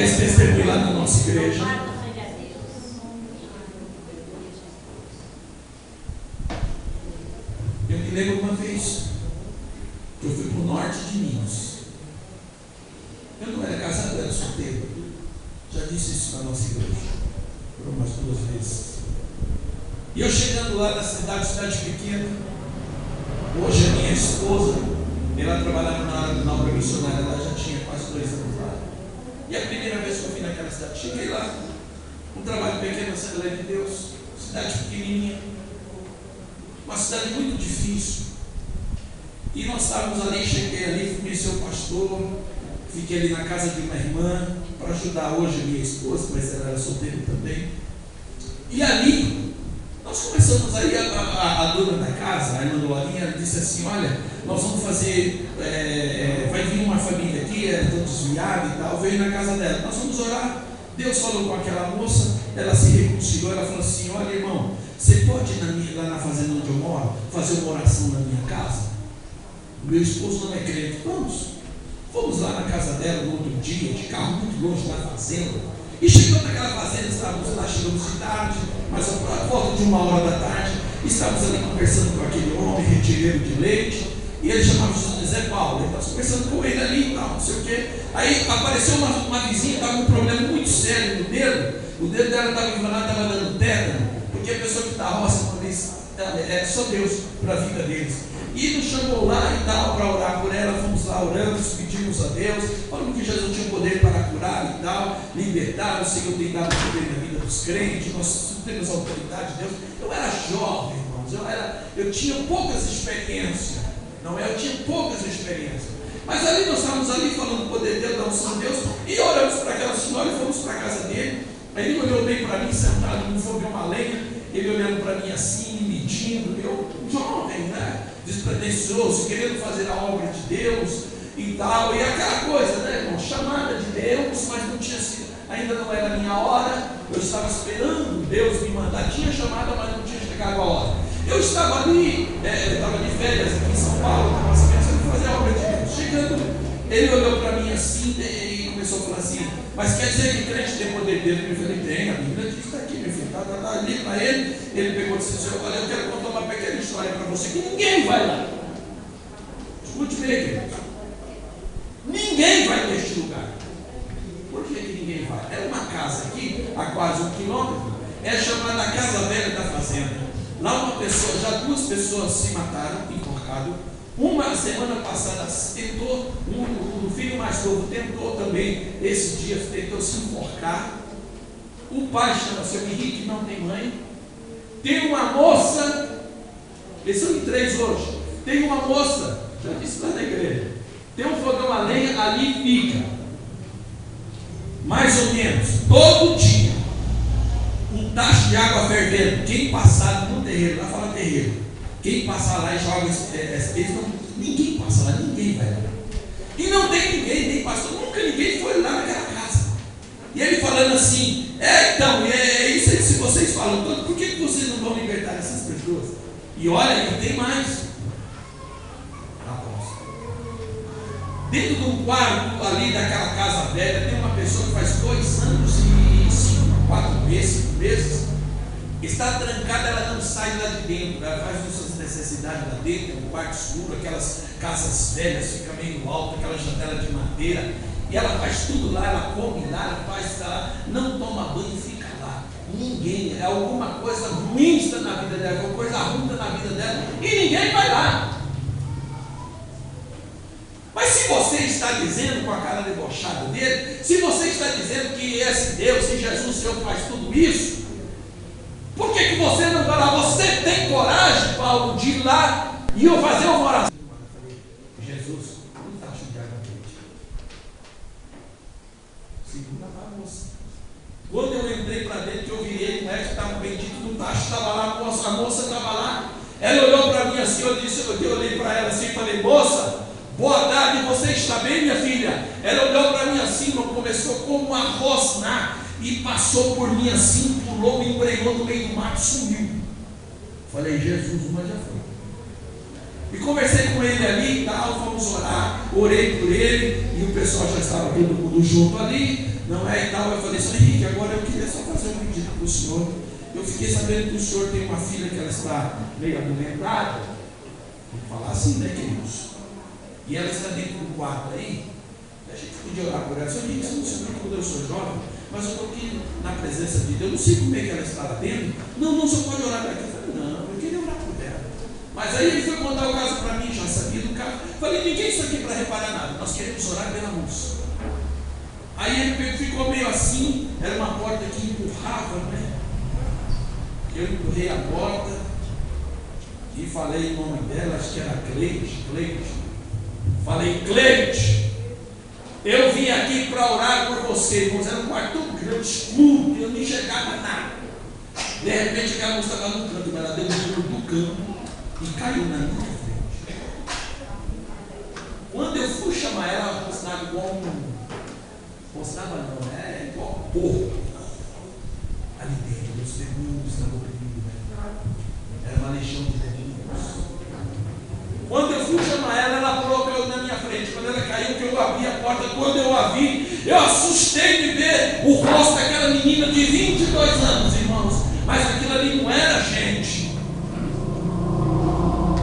esse testemunho lá na nossa igreja. Eu me lembro uma vez que eu fui para o norte de Minas. Eu não era casado, eu era solteiro. Já disse isso na nossa igreja por umas 2 vezes. E eu chegando lá na cidade pequena, hoje a minha esposa, ela trabalhava na obra missionária, ela já tinha quase 2 anos lá. E a primeira vez que eu fui naquela cidade, cheguei lá, um trabalho pequeno na Assembleia de Deus, cidade pequenininha, uma cidade muito difícil. E nós estávamos ali, cheguei ali, conheci o pastor, fiquei ali na casa de uma irmã, para ajudar hoje a minha esposa, mas ela era solteira também. E ali, nós começamos aí, a dona da casa, a irmã Lorinha, ela disse assim: olha, nós vamos fazer, vai vir uma família aqui, estão desviados e tal, veio na casa dela, nós vamos orar. Deus falou com aquela moça, ela se reconciliou, ela falou assim: olha, irmão, você pode ir lá na fazenda onde eu moro, fazer uma oração na minha casa? Meu esposo não é crente. Fomos lá na casa dela no outro dia, de carro muito longe da fazenda, e chegamos naquela fazenda, estávamos lá, chegamos de tarde, mas a volta de 1h da tarde, estávamos ali conversando com aquele homem, retireiro de leite, e ele chamava José Paulo, ele estava conversando com ele ali e tal, não sei o quê. Aí apareceu uma vizinha, estava com um problema muito sério no dedo, o dedo dela estava enganado, estava dando tétano, porque a pessoa que está roça, uma vez, é só Deus para a vida deles. E nos chamou lá e tal, para orar por ela, fomos lá orando, pedimos a Deus, falando que Jesus tinha poder para curar e tal, libertar, o Senhor tem dado poder na vida dos crentes, nós temos a autoridade de Deus. Eu era jovem, irmãos, eu tinha poucas experiências, eu tinha poucas experiências. Mas ali nós estávamos ali falando do poder de Deus, da unção de Deus, e oramos para aquela senhora e fomos para a casa dele. Aí ele olhou bem para mim, sentado no fogo de uma lenha, ele olhando para mim assim, medindo, eu, jovem, né? Despretensioso, querendo fazer a obra de Deus e tal, e aquela coisa, né, irmão? Chamada de Deus, mas não tinha sido, ainda não era a minha hora. Eu estava esperando Deus me mandar, tinha chamada, mas não tinha chegado a hora. Eu estava ali, eu estava de férias aqui em São Paulo, estava pensando em fazer a obra de Deus. Chegando, ele olhou para mim assim e começou a falar assim: mas quer dizer que crente tem poder de Deus? Eu falei: tem, a Bíblia diz, está aqui, meu filho, está ali para ele. Ele pegou e disse: olha, eu quero contar uma pequena história para você, que ninguém vai lá. Escute bem, queridos. Ninguém vai neste lugar. Por que ninguém vai? É uma casa aqui, a quase 1 quilômetro, é chamada a Casa Velha da Fazenda. Lá uma pessoa, já 2 pessoas se mataram, enforcado. Uma semana passada tentou, o filho mais novo tentou também, esse dia tentou se enforcar. O pai chama-se Henrique, não tem mãe. Tem uma moça, eles são em 3 hoje. Tem uma moça, já disse lá na igreja, tem um fogão a lenha, ali fica, mais ou menos, todo dia, um tacho de água fervendo. Quem passar no terreiro, lá fala terreiro, quem passar lá e joga, ninguém passa lá, ninguém vai lá. E não tem ninguém, nem pastor, nunca ninguém foi lá naquela casa. E ele falando assim: então, é isso aí que vocês falam tanto, por que vocês não vão libertar essas pessoas? E olha, e tem mais. Dentro de um quarto ali daquela casa velha, tem uma pessoa que faz 2 anos e 4 meses, 5 meses, está trancada, ela não sai lá de dentro, ela faz as suas necessidades lá dentro, é um quarto escuro, aquelas casas velhas, fica meio alto, aquela janela de madeira, e ela faz tudo lá, ela come lá, ela faz lá, não toma banho, fica lá. Ninguém, alguma coisa ruim está na vida dela, alguma coisa ruim está na vida dela, e ninguém vai lá. Mas se você está dizendo com a cara debochada dele, se você está dizendo que esse Deus, que Jesus, Senhor, faz tudo isso, por que você não vai lá? Você tem coragem, Paulo, de ir lá e eu fazer uma oração? Eu falei: Jesus, não está de água quente. Segunda bagunça. Quando eu entrei para dentro, que eu virei com ela, que estava bendito no tacho, estava lá, a moça estava lá. Ela olhou para mim assim, eu olhei para ela assim e falei: moça, boa tarde, você está bem, minha filha? Ela olhou para mim assim, começou como a rosnar e passou por mim assim, pulou, me embrenhou no meio do mato, sumiu. Falei: Jesus, uma já foi. E conversei com ele ali e tal, fomos orar, orei por ele, e o pessoal já estava todo mundo junto ali, não é? E tal, eu falei assim, Henrique, agora eu queria só fazer um pedido para o senhor. Eu fiquei sabendo que o senhor tem uma filha que ela está meio adoentada, vou falar assim, né, queridos? E ela está dentro do quarto aí, a gente podia orar por ela. Eu disse, não sei quando eu sou jovem, mas eu estou aqui na presença de Deus, eu não sei como é que ela está lá dentro. Não, só pode orar para aqui. Eu falei, não, eu queria orar por ela. Mas aí ele foi contar o caso para mim, já sabia do caso. Falei, ninguém está aqui para reparar nada, nós queremos orar pela moça. Aí ele ficou meio assim, era uma porta que empurrava, né? Eu empurrei a porta e falei o nome dela, acho que era Cleide. Falei, Cleide, eu vim aqui para orar por você, irmãos. Era um quarto grande, escuro, eu não enxergava nada. De repente aquela moça estava no canto, ela deu um pulo do campo e caiu na minha frente. Quando eu fui chamar ela, postava igual igual porco. Ali dentro, os demônios estavam oprimindo, né? Era uma legião de demônios. Quando eu fui chamar ela, ela pulou na minha frente. Quando ela caiu, que eu abri a porta, quando eu a vi, eu assustei de ver o rosto daquela menina de 22 anos, irmãos. Mas aquilo ali não era gente.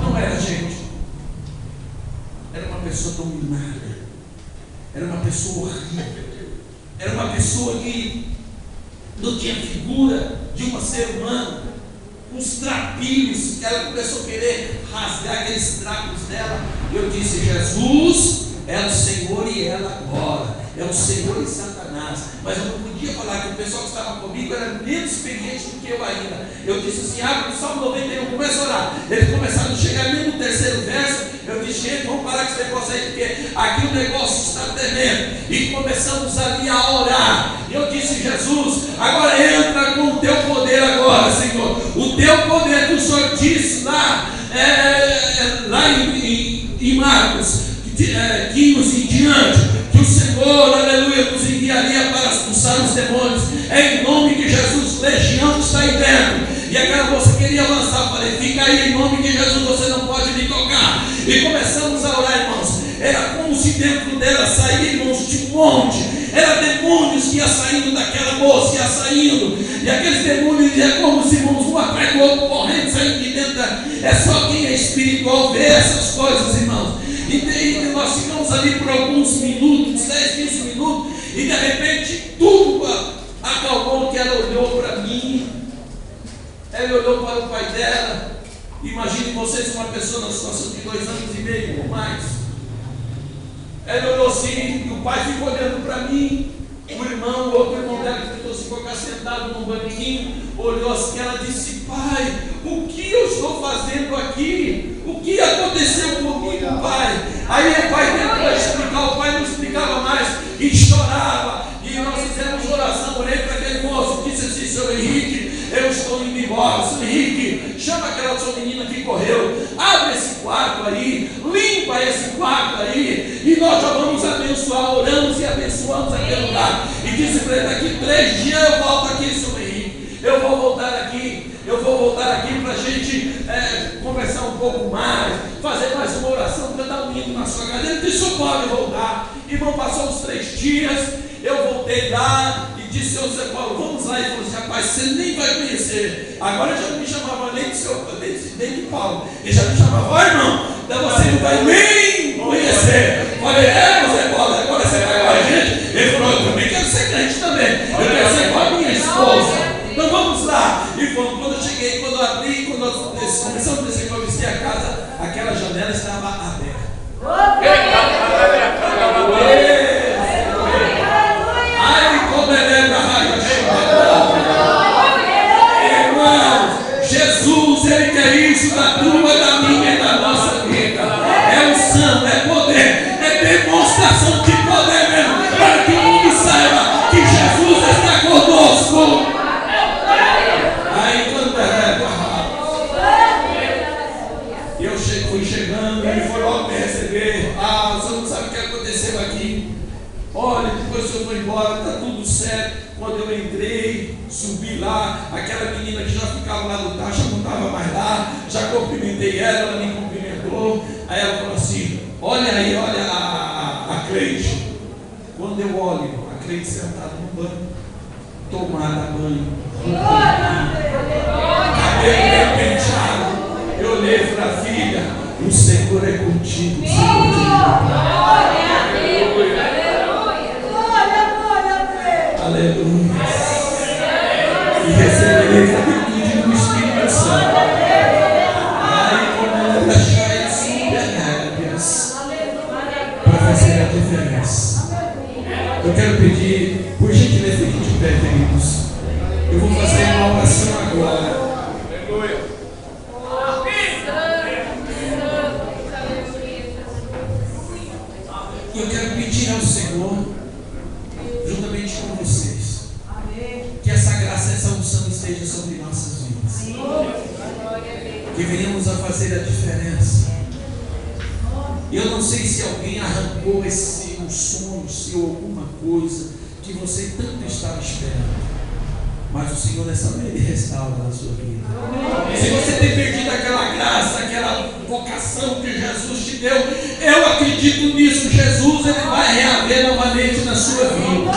Não era gente. Era uma pessoa dominada. Era uma pessoa horrível. Era uma pessoa que não tinha figura de um ser humano. Uns trapilhos, ela começou a querer rasgar aqueles trapos dela. Eu disse, Jesus é o Senhor e ela agora. É o Senhor e Satanás. Mas eu não podia falar que o pessoal que estava comigo era menos experiente do que eu ainda. Eu disse assim, abre o Salmo 91, começa a orar. Eles começaram a chegar mesmo no terceiro verso. Eu disse, gente, vamos parar com esse negócio aí, porque aqui o negócio está tremendo. E começamos ali a orar. E eu disse, Jesus, agora entra com o teu poder agora, Senhor. O teu poder que o Senhor disse lá em Marcos 15 em diante. Que o Senhor, aleluia, nos enviaria para expulsar os demônios. É em nome de Jesus, legião está aí dentro. E aquela moça queria avançar. Eu falei, fica aí, em nome de Jesus, você não pode me tocar. E começamos a orar, irmãos. Era como se dentro dela saía, irmãos, de monte. Era demônios que ia saindo daquela moça, ia saindo. E aqueles demônios é como se, irmãos, um atrás do outro, correndo, saindo de dentro. É só quem é espiritual vê essas coisas, irmãos. E nós ficamos ali por alguns minutos, 10, 15 minutos, e de repente tudo acalmou, que ela olhou para mim, ela olhou para o pai dela. Imagine vocês uma pessoa na situação de 2 anos e meio ou mais. Ela olhou assim, e o pai ficou olhando para mim. O outro irmão dela que tentou se colocar sentado num banquinho, olhou assim, ela disse, pai, o que eu estou fazendo aqui? O que aconteceu comigo, pai? Aí o pai tentou explicar, o pai não explicava mais, e chorava, e nós fizemos oração, orei para aquele moço, disse assim, senhor Henrique, eu estou indo embora, senhor Henrique, chama aquela sua menina que correu, abre esse quarto aí, limpa esse quarto aí, e nós já vamos abençoar, oramos e abençoamos aquele lugar, e disse para ele, daqui 3 dias eu volto aqui, senhor Henrique, eu vou voltar aqui para a gente conversar um pouco mais, fazer mais uma oração, cantar um hino na sua casa. Ele disse, eu pode voltar. Irmão, passou uns 3 dias, eu voltei lá e disse ao Zé Paulo, vamos lá. Ele falou assim, rapaz, você nem vai conhecer. Agora já não me chamava nem de Paulo, ele já me chamava, ó irmão, então você não vai nem conhecer. Falei, Zé Paulo, agora você vai com a gente? Ele falou, eu também quero ser crente também, eu quero ser com a minha esposa. Então vamos lá. E quando eu cheguei, quando eu abri, quando nós começamos a dizer que eu visitei a casa, aquela janela estava aberta. Ai, como é irmãos, Jesus, Ele quer isso da tua, da minha e da nossa vida. É unção, é poder, é demonstração de poder mesmo, para que o mundo saiba que Jesus está conosco. Fui chegando, ele foi logo me receber. Você não sabe o que aconteceu aqui. Olha, depois que eu vou embora, está tudo certo. Quando eu entrei, subi lá, aquela menina que já ficava lá no tacho, não estava mais lá, já cumprimentei ela me cumprimentou. Aí ela falou assim: olha aí, olha a Cleide. Quando eu olho, a Cleide sentada no banco, tomada banho, cabelo bem penteado, eu olhei para a filha: o Senhor é contigo, o Senhor te aleluia. E recebereis a virtude do Espírito Santo. Aí, como ela deixar isso, para fazer a diferença. Eu quero pedir, por gentileza, fique de pé, queridos. Eu vou fazer uma oração agora. E eu quero pedir ao Senhor, juntamente com vocês, que essa graça, essa unção esteja sobre nossas vidas, que venhamos a fazer a diferença. Eu não sei se alguém arrancou um sonho seu, alguma coisa que você tanto estava esperando, mas o Senhor nessa manhã Ele restaura na sua vida. Se você tem perdido aquela graça, aquela vocação que Jesus te deu, eu acredito nisso. Jesus, Ele vai reaver novamente na sua vida.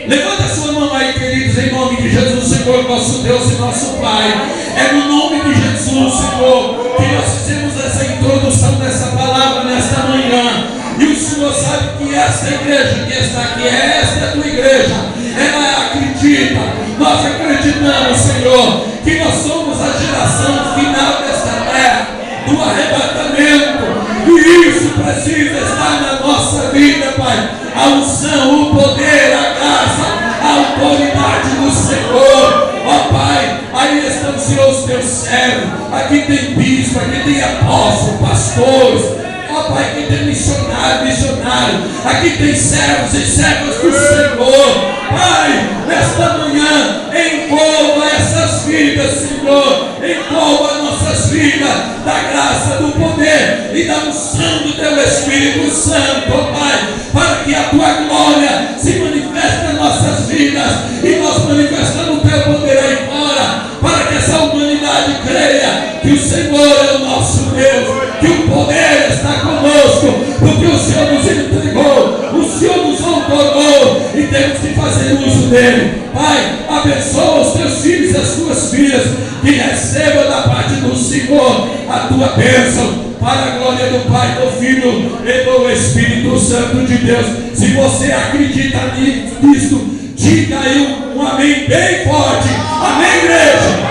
Levanta a sua mão aí, queridos, em nome de Jesus, Senhor, nosso Deus e nosso Pai. É no nome de Jesus, Senhor, que nós fizemos essa introdução dessa palavra nesta manhã. E o Senhor sabe que esta igreja que está aqui, esta é a tua igreja, ela acredita, nós acreditamos, Senhor, que nós somos a geração final desta terra, do arrebatamento, e isso precisa estar na nossa vida, Pai. A unção, o poder, a graça, a autoridade do Senhor, ó Pai. Aí estão, Senhor, os teus servos. Aqui tem bispo, aqui tem apóstolo, pastores, ó Pai, aqui tem missionário, aqui tem servos e servas do Senhor. Pai, nesta manhã, envolva essas vidas, Senhor, envolva nossas vidas da graça, do poder e da unção do teu Espírito Santo, ó Pai, para que a tua glória se manifeste nas nossas vidas e nós manifestando o teu poder aí fora, para que essa humanidade creia que o Senhor é o nosso Deus, que o poder está conosco, porque o Senhor nos entregou, o Senhor nos outorgou e temos que fazer uso dele. Pai, abençoa os teus filhos e as tuas filhas, que recebam da parte do Senhor a tua bênção, para a glória do Pai, do Filho e do Espírito Santo de Deus. Se você acredita nisso, diga aí um amém bem forte. Amém, igreja?